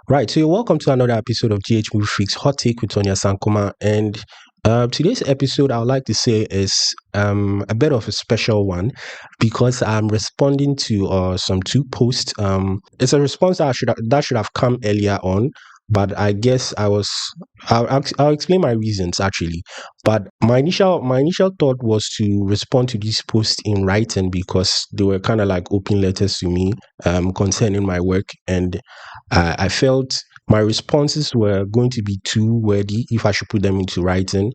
Right, so you're welcome to another episode of GH Movie Freaks Hot Take with Tonya Sankoma. And today's episode, I would like to say, is a bit of a special one because I'm responding to some two posts. It's a response that should have come earlier on, but I guess I'll explain my reasons actually. But my initial thought was to respond to these posts in writing because they were kind of like open letters to me concerning my work, and I felt my responses were going to be too wordy if I should put them into writing.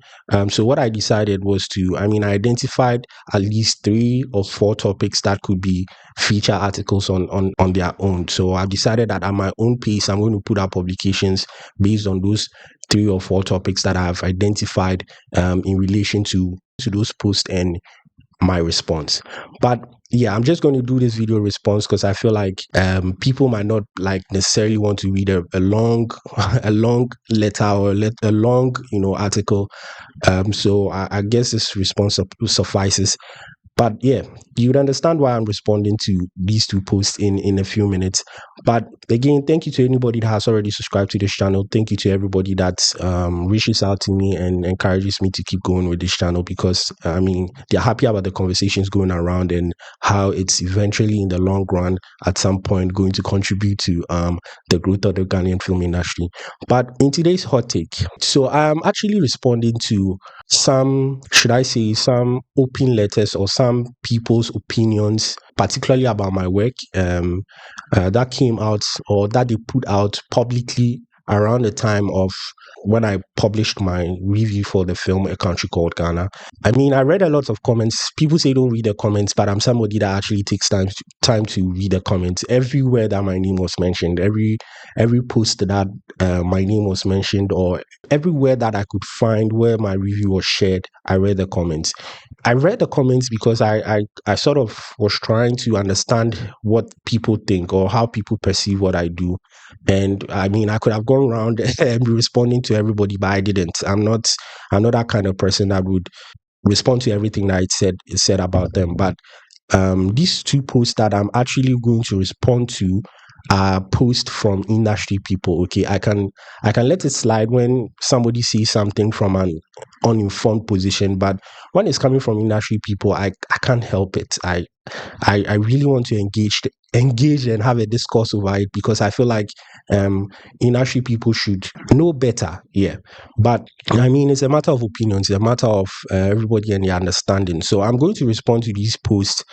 So what I decided was I identified at least 3 or 4 topics that could be feature articles on their own. So I've decided that at my own pace, I'm going to put out publications based on those 3 or 4 topics that I've identified in relation to those posts and my response. But yeah, I'm just going to do this video response because I feel like people might not like necessarily want to read a long a long letter or a long article. So I guess this response suffices. But yeah, you would understand why I'm responding to these two posts in a few minutes. But again, thank you to anybody that has already subscribed to this channel. Thank you to everybody that reaches out to me and encourages me to keep going with this channel because they're happy about the conversations going around and how it's eventually in the long run at some point going to contribute to the growth of the Ghanaian film industry. But in today's hot take, so I'm actually responding to some, should I say, some open letters or some people's opinions, particularly about my work, that came out or that they put out publicly around the time of when I published my review for the film A Country Called Ghana. I read a lot of comments. People say don't read the comments, but I'm somebody that actually takes time to read the comments. Everywhere that my name was mentioned, every post that my name was mentioned, or everywhere that I could find where my review was shared, I read the comments. I read the comments because I sort of was trying to understand what people think or how people perceive what I do. And I could have gone around and be responding to everybody, but I didn't. I'm not that kind of person that would respond to everything that it said about them. But these two posts that I'm actually going to respond to are posts from industry people. Okay, I can let it slide when somebody says something from an uninformed position, but when it's coming from industry people, I can't help it. I really want to engage and have a discourse over it because I feel like industry people should know better. Yeah, but it's a matter of opinions. It's a matter of everybody and their understanding. So I'm going to respond to these posts,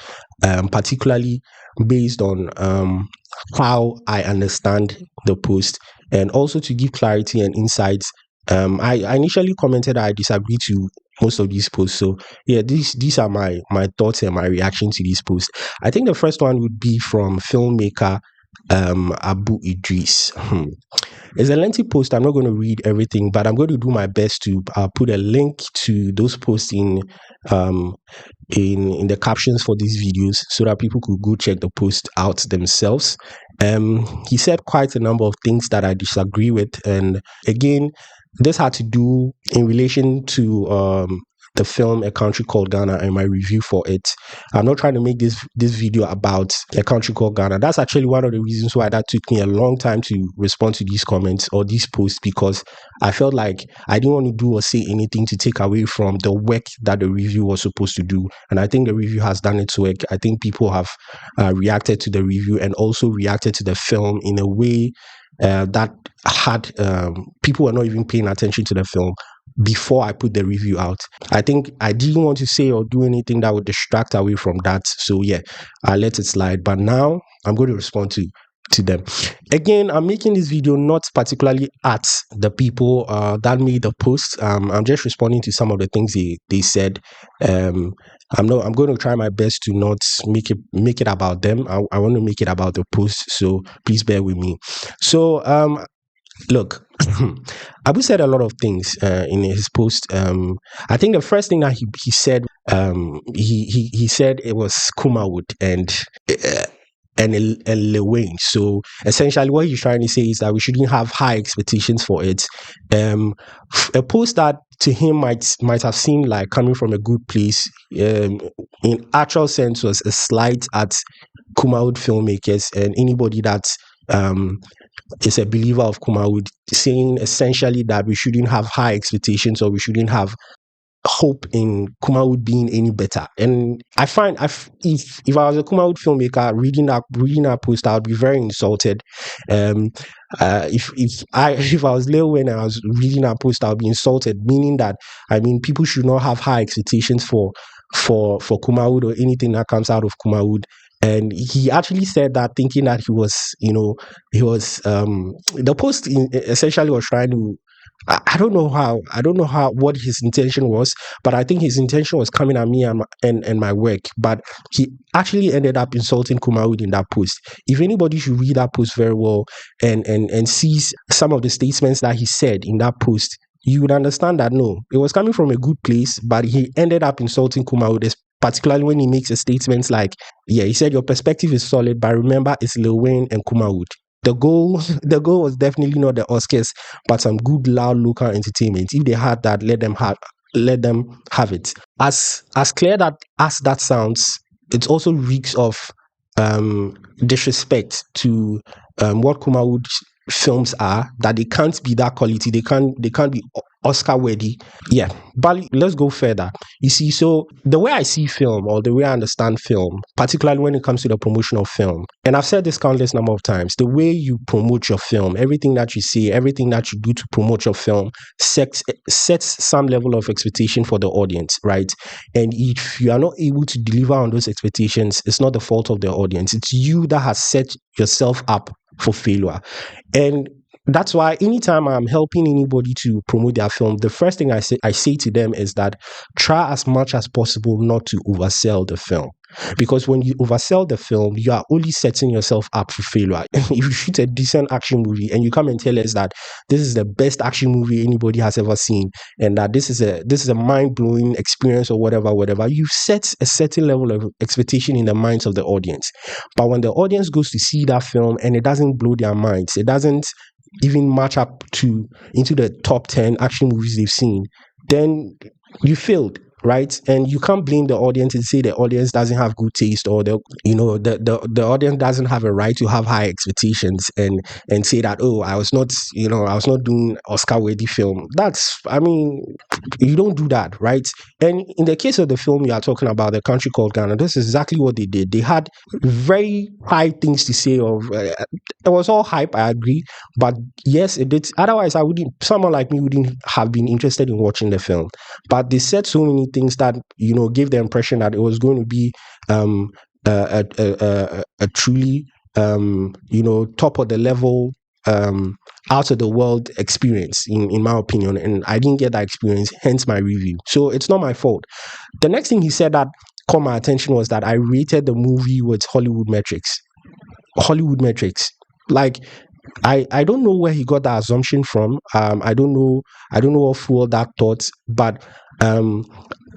particularly based on how I understand the post, and also to give clarity and insights. I initially commented I disagree to most of these posts. So yeah, these are my thoughts and my reaction to these posts. I think the first one would be from filmmaker Abu Idris. It's a lengthy post. I'm not going to read everything, but I'm going to do my best to put a link to those posts um, in the captions for these videos so that people could go check the post out themselves. He said quite a number of things that I disagree with, and again, this had to do in relation to the film A Country Called Ghana and my review for it. I'm not trying to make this video about A Country Called Ghana. That's actually one of the reasons why that took me a long time to respond to these comments or these posts, because I felt like I didn't want to do or say anything to take away from the work that the review was supposed to do. And I think the review has done its work. I think people have reacted to the review and also reacted to the film in a way that had people were not even paying attention to the film before I put the review out. I think I didn't want to say or do anything that would distract away from that. So yeah, I let it slide. But now I'm going to respond to them. Again, I'm making this video not particularly at the people that made the post. I'm just responding to some of the things they said. I'm going to try my best to not make it about them. I want to make it about the post. So please bear with me. So look, Abu said a lot of things in his post. I think the first thing that he said, he said it was Kumawood and Lil Wayne. So essentially, what he's trying to say is that we shouldn't have high expectations for it. A post that to him might have seemed like coming from a good place, in actual sense, was a slight at Kumawood filmmakers and anybody that is a believer of Kumawood, saying essentially that we shouldn't have high expectations or we shouldn't have hope in Kumawood being any better. And I find if I was a Kumawood filmmaker reading that post, I would be very insulted. Um, if I was Lil when I was reading that post, I would be insulted, meaning that I mean people should not have high expectations for Kumawood or anything that comes out of Kumawood. And he actually said that thinking that the post essentially was trying to I don't know how what his intention was, but I think his intention was coming at me and my work. But he actually ended up insulting Kumawood in that post. If anybody should read that post very well and sees some of the statements that he said in that post, you would understand that no, it was coming from a good place, but he ended up insulting Kumawood, particularly when he makes a statements like, yeah, he said your perspective is solid, but remember it's Lil Wayne and Kumawood. The goal was definitely not the Oscars, but some good loud local entertainment. If they had that, let them have it. As clear that as that sounds, it also reeks of disrespect to what Kumawood films are, that they can't be that quality, they can't be Oscar worthy. Yeah, but let's go further. You see, so the way I see film, or the way I understand film, particularly when it comes to the promotion of film, and I've said this countless number of times, the way you promote your film, everything that you say, everything that you do to promote your film sets some level of expectation for the audience, right? And if you are not able to deliver on those expectations, it's not the fault of the audience, it's you that has set yourself up for failure. And that's why anytime I'm helping anybody to promote their film, the first thing I say to them is that try as much as possible not to oversell the film. Because when you oversell the film, you are only setting yourself up for failure. If you shoot a decent action movie and you come and tell us that this is the best action movie anybody has ever seen, and that this is a mind-blowing experience or whatever, you've set a certain level of expectation in the minds of the audience. But when the audience goes to see that film and it doesn't blow their minds, it doesn't even match up to into the top 10 action movies they've seen, then you failed, right? And you can't blame the audience and say the audience doesn't have good taste, or the audience doesn't have a right to have high expectations and say that, oh, I was not doing Oscar worthy film. That's, I mean, you don't do that, right? And in the case of the film you are talking about, The Country Called Ghana, this is exactly what they did. They had very high things to say of it was all hype, I agree, but yes, it did. Otherwise, I wouldn't. Someone like me wouldn't have been interested in watching the film. But they said so many things that gave the impression that it was going to be um, a truly top of the level, out of the world experience, in my opinion. And I didn't get that experience, hence my review. So it's not my fault. The next thing he said that caught my attention was that I rated the movie with Hollywood metrics. Hollywood metrics. Like, I don't know where he got that assumption from. I don't know what fueled that thought, but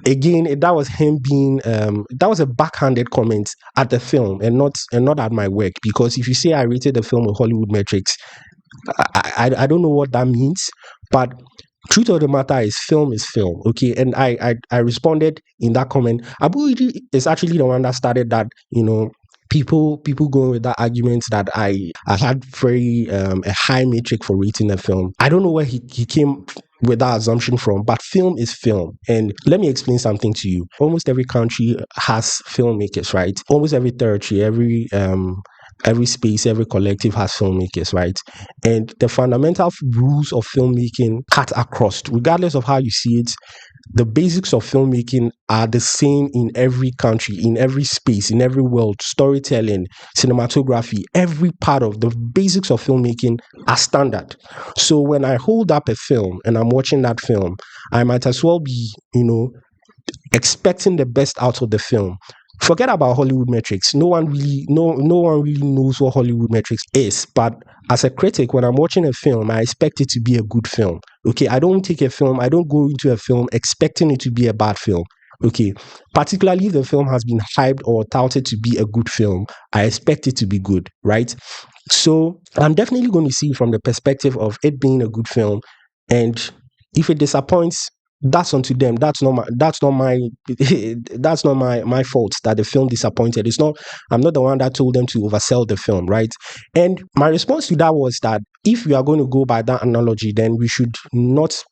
again, that was him being that was a backhanded comment at the film, and not at my work. Because if you say I rated the film with Hollywood metrics, I don't know what that means. But truth of the matter is film, okay? And I responded in that comment. Abu Idi is actually the one that started that. People going with that argument that I had very a high metric for rating the film. I don't know where he came with that assumption from, but film is film. And let me explain something to you. Almost every country has filmmakers, right? Almost every territory, every space, every collective has filmmakers, right? And the fundamental rules of filmmaking cut across, regardless of how you see it. The basics of filmmaking are the same in every country, in every space, in every world. Storytelling, cinematography, every part of the basics of filmmaking are standard. So when I hold up a film and I'm watching that film, I might as well be, expecting the best out of the film. Forget about Hollywood metrics. No one really knows what Hollywood metrics is. But as a critic, when I'm watching a film, I expect it to be a good film. Okay, I don't go into a film expecting it to be a bad film. Okay, particularly if the film has been hyped or touted to be a good film, I expect it to be good, right? So I'm definitely going to see from the perspective of it being a good film, and if it disappoints, that's onto them. That's not my fault that the film disappointed. It's not, I'm not the one that told them to oversell the film, right? And my response to that was that if we are going to go by that analogy, then we should not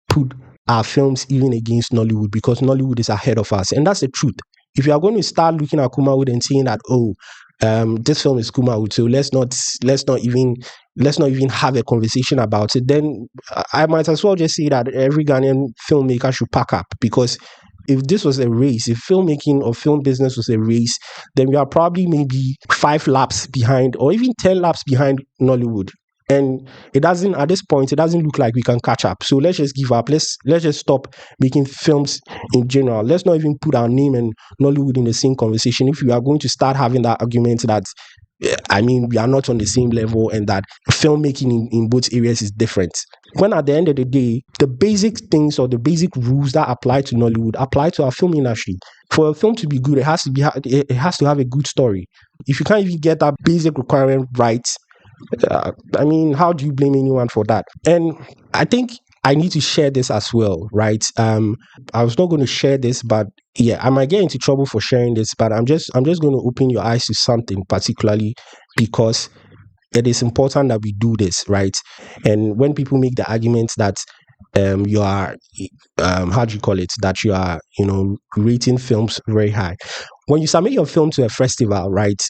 put our films even against Nollywood, because Nollywood is ahead of us. And that's the truth. If you are going to start looking at Kumawood and saying that, oh, this film is Kumawood, so let's not even have a conversation about it, then I might as well just say that every Ghanaian filmmaker should pack up, because if this was a race, if filmmaking or film business was a race, then we are probably maybe 5 laps behind, or even 10 laps behind Nollywood. And it doesn't, at this point, it doesn't look like we can catch up. So let's just give up. Let's just stop making films in general. Let's not even put our name and Nollywood in the same conversation. If we are going to start having that argument that, I mean, we are not on the same level, and that filmmaking in both areas is different. When at the end of the day, the basic things or the basic rules that apply to Nollywood apply to our film industry. For a film to be good, it has to have a good story. If you can't even get that basic requirement right, I mean, how do you blame anyone for that? And I think I need to share this as well, right? I was not going to share this, but yeah, I might get into trouble for sharing this, but I'm just going to open your eyes to something, particularly because it is important that we do this, right? And when people make the argument that you are how do you call it, that you are, rating films very high, when you submit your film to a festival, right?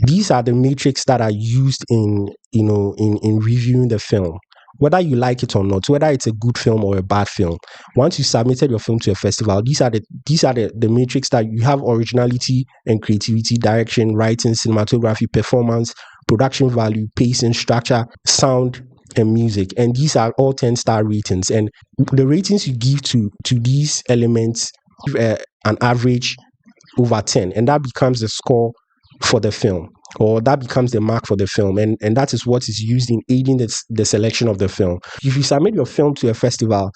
These are the metrics that are used in, in reviewing the film, whether you like it or not, whether it's a good film or a bad film. Once you submitted your film to a festival, these are the metrics that you have: originality and creativity, direction, writing, cinematography, performance, production value, pacing, structure, sound, and music. And these are all 10-star ratings. And the ratings you give to these elements, an average over 10, and that becomes the score for the film, or that becomes the mark for the film, and that is what is used in aiding the selection of the film. If you submit your film to a festival,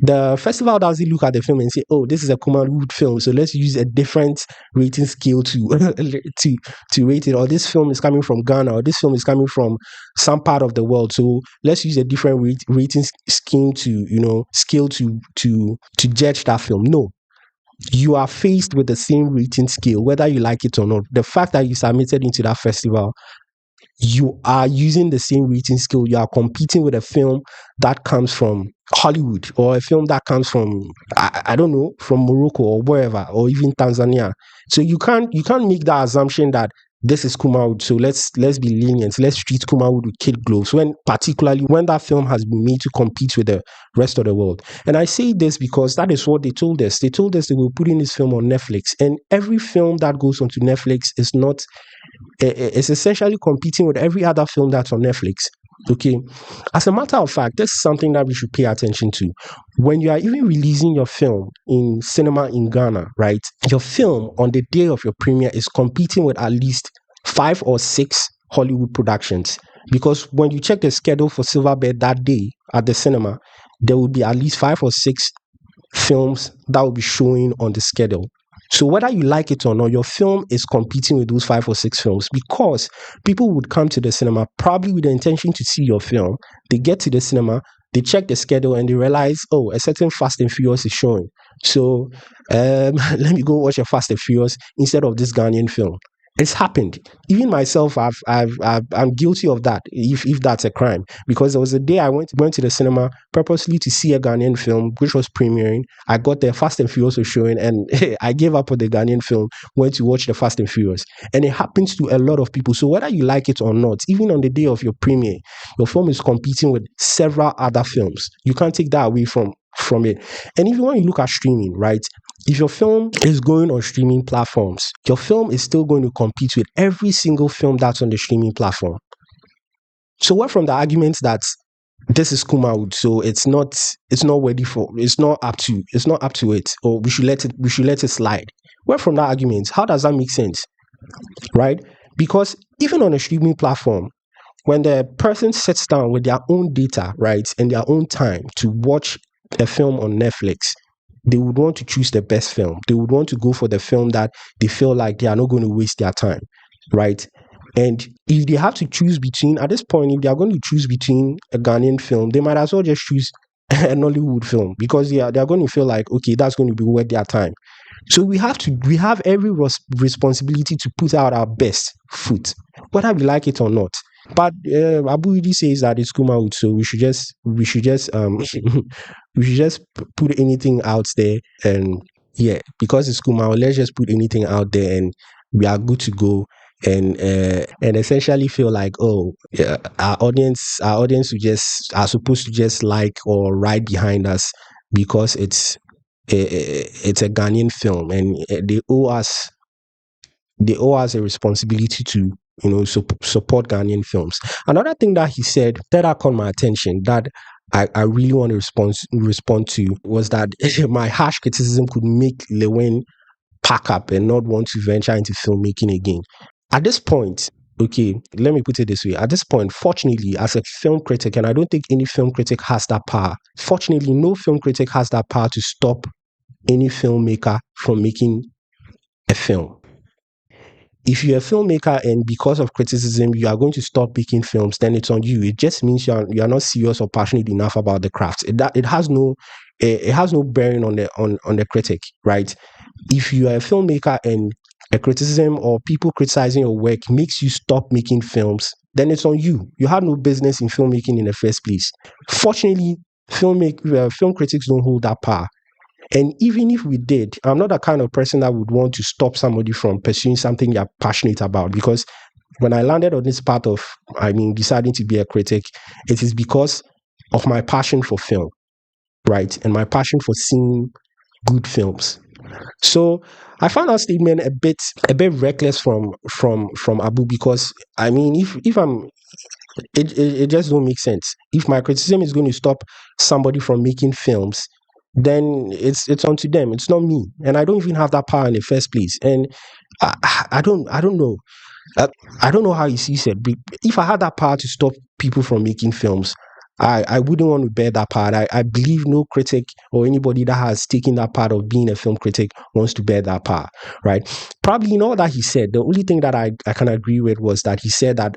the festival doesn't look at the film and say, oh, this is a Kumawood film, so let's use a different rating scale to to rate it, or this film is coming from Ghana, or this film is coming from some part of the world, so let's use a different rating scheme to, scale to judge that film. No, you are faced with the same rating scale, whether you like it or not. The fact that you submitted into that festival, you are using the same rating scale. You are competing with a film that comes from Hollywood, or a film that comes from, I don't know, from Morocco or wherever, or even Tanzania. So you can't make that assumption that this is Kumawood, so let's be lenient. Let's treat Kumawood with kid gloves, when particularly when that film has been made to compete with the rest of the world. And I say this because that is what they told us. They told us they were putting this film on Netflix, and every film that goes onto Netflix is not, it's essentially competing with every other film that's on Netflix. Okay. As a matter of fact, this is something that we should pay attention to. When you are even releasing your film in cinema in Ghana, right? Your film on the day of your premiere is competing with at least 5 or 6 Hollywood productions. Because when you check the schedule for Silverbird that day at the cinema, there will be at least 5 or 6 films that will be showing on the schedule. So whether you like it or not, your film is competing with those 5 or 6 films, because people would come to the cinema probably with the intention to see your film. They get to the cinema, they check the schedule, and they realize, oh, a certain Fast and Furious is showing. So let me go watch a Fast and Furious instead of this Ghanaian film. It's happened. Even myself, I'm guilty of that, if that's a crime. Because there was a day I went to the cinema purposely to see a Ghanaian film which was premiering. I got there, Fast and Furious was showing, and I gave up on the Ghanaian film, went to watch the Fast and Furious. And it happens to a lot of people. So whether you like it or not, even on the day of your premiere, your film is competing with several other films. You can't take that away from it. And even when you look at streaming, right? If your film is going on streaming platforms, your film is still going to compete with every single film that's on the streaming platform. So what from the arguments that this is Kumawood, so it's not ready for, it's not up to it, or we should let it slide. Where from that argument? How does that make sense? Right? Because even on a streaming platform, when the person sits down with their own data, right, and their own time to watch a film on Netflix, they would want to choose the best film. They would want to go for the film that they feel like they are not going to waste their time, right? And if they have to choose between, at this point, if they are going to choose between a Ghanaian film, they might as well just choose a Nollywood film, because they're going to feel like, okay, that's going to be worth their time. So we have every responsibility to put out our best foot, whether we like it or not. But Abu Idi says that it's Kumawood, so we should just we should just put anything out there, and yeah, because it's Kumawood, let's just put anything out there and we are good to go. And essentially feel like, oh yeah, our audience will just are supposed to just like or ride behind us because it's a Ghanaian film, and they owe us a responsibility to, support Ghanaian films. Another thing that he said that caught my attention, that I really want to respond to, was that my harsh criticism could make Lewin pack up and not want to venture into filmmaking again. At this point, okay, let me put it this way. At this point, fortunately, as a film critic, and I don't think any film critic has that power. Fortunately, no film critic has that power to stop any filmmaker from making a film. If you're a filmmaker and because of criticism you are going to stop making films, then it's on you. It just means you are not serious or passionate enough about the craft. It has no bearing on the critic, right? If you are a filmmaker and a criticism or people criticizing your work makes you stop making films, then it's on you. You had no business in filmmaking in the first place. Fortunately, film critics don't hold that power. And even if we did, I'm not the kind of person that would want to stop somebody from pursuing something they're passionate about. Because when I landed on this part of, deciding to be a critic, it is because of my passion for film, right? And my passion for seeing good films. So I found that statement a bit reckless from Abu, because if I'm it just don't make sense. If my criticism is going to stop somebody from making films, then it's onto them. It's not me, and I don't even have that power in the first place. And I don't know. I don't know how he sees it. If I had that power to stop people from making films, I wouldn't want to bear that part. I believe no critic or anybody that has taken that part of being a film critic wants to bear that part, right? Probably in all that he said, the only thing that I can agree with was that he said that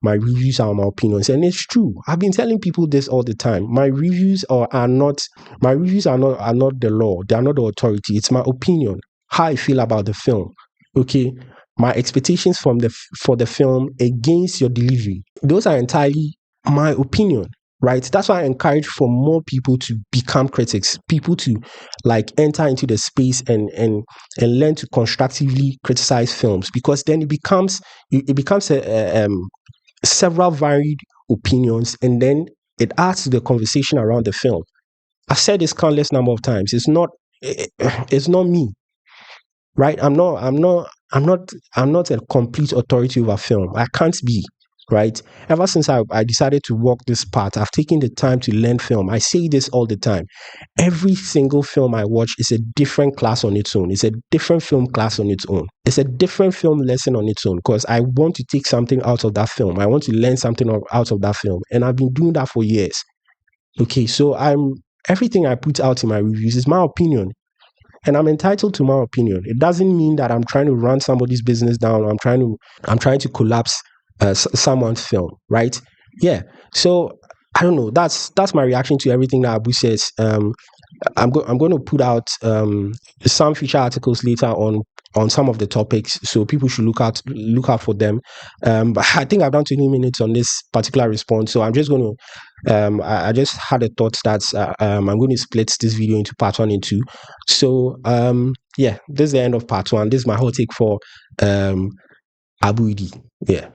my reviews are my opinions. And it's true. I've been telling people this all the time. My reviews are not the law. They are not the authority. It's my opinion, how I feel about the film. Okay. My expectations for the film against your delivery. Those are entirely my opinion, right? That's why I encourage for more people to become critics, people to like enter into the space and learn to constructively criticize films, because then it becomes several varied opinions, and then it adds to the conversation around the film. I've said this countless number of times. It's not me, right? I'm not a complete authority over film. I can't be, right? Ever since I decided to walk this path, I've taken the time to learn film. I say this all the time. Every single film I watch is a different class on its own. It's a different film class on its own. It's a different film lesson on its own, because I want to take something out of that film. I want to learn something out of that film. And I've been doing that for years. Okay, so everything I put out in my reviews is my opinion. And I'm entitled to my opinion. It doesn't mean that I'm trying to run somebody's business down, or I'm trying to collapse someone's film, right? Yeah. So I don't know. That's my reaction to everything that Abu says. I'm going to put out some feature articles later on some of the topics, so people should look out for them. But I think I've done 20 minutes on this particular response, so I'm just going to I just had a thought that I'm going to split this video into part 1 and 2. So yeah, this is the end of part 1. This is my whole take for Abu Idi. Yeah.